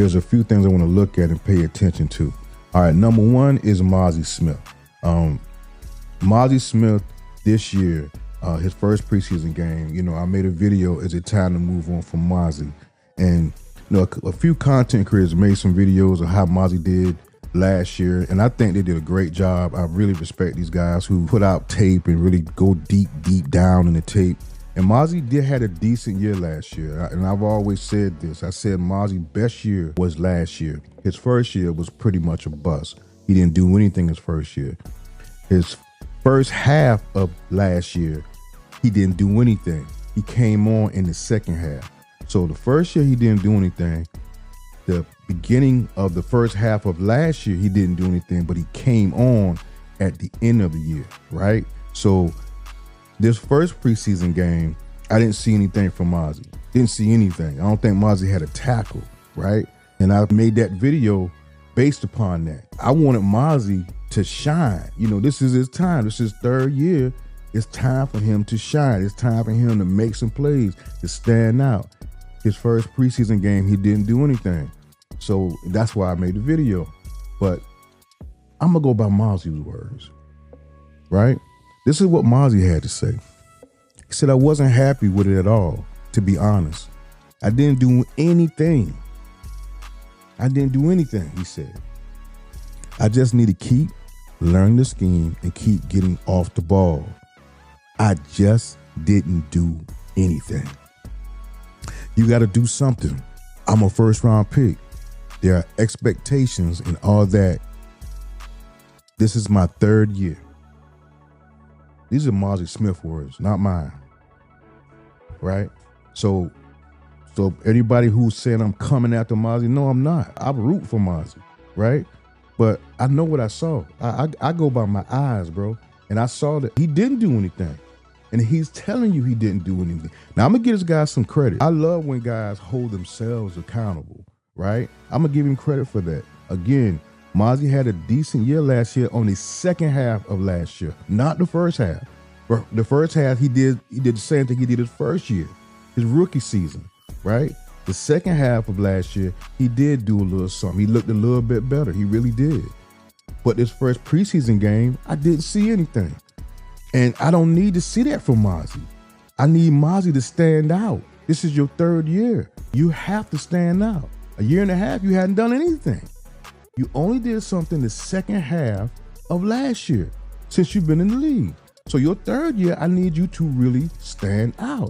there's a few things I want to look at and pay attention to. All right, number one is Mozzie Smith. Mozzie Smith this year, his first preseason game, I made a video, is it time to move on from Mazi? And a few content creators made some videos of how Mazi did last year, and I think they did a great job. I really respect these guys who put out tape and really go deep down in the tape. And Mazi did had a decent year last year, and I've always said this. I said Mozzie's best year was last year. His first year was pretty much a bust. He didn't do anything his first year. His first half of last year, he didn't do anything. He came on in the second half. So the first year he didn't do anything. The beginning of the first half of last year, he didn't do anything, but he came on at the end of the year, right? So this first preseason game, I didn't see anything from Mazi. Didn't see anything. I don't think Mazi had a tackle, right? And I made that video based upon that. I wanted Mazi to shine. This is his time. This is his third year. It's time for him to shine. It's time for him to make some plays, to stand out. His first preseason game, he didn't do anything. So that's why I made the video. But I'm gonna go by Mozzie's words, right? This is what Mozzie had to say. He said, I wasn't happy with it at all, to be honest. I didn't do anything. He said. I just need to keep learning the scheme and keep getting off the ball. I just didn't do anything. You got to do something. I'm a first-round pick. There are expectations and all that. This is my third year. These are Mozzie Smith words, not mine, right? So anybody who's saying I'm coming after Mozzie, no, I'm not. I root for Mozzie, right? But I know what I saw. I go by my eyes, bro. And I saw that he didn't do anything. And he's telling you he didn't do anything. Now, I'm going to give this guy some credit. I love when guys hold themselves accountable, right? I'm going to give him credit for that. Again, Mozzie had a decent year last year on the second half of last year, not the first half. The first half, he did the same thing he did his first year, his rookie season, right? The second half of last year, he did do a little something. He looked a little bit better. He really did. But this first preseason game, I didn't see anything. And I don't need to see that from Mozzie. I need Mozzie to stand out. This is your third year. You have to stand out. A year and a half, you hadn't done anything. You only did something the second half of last year since you've been in the league. So your third year, I need you to really stand out.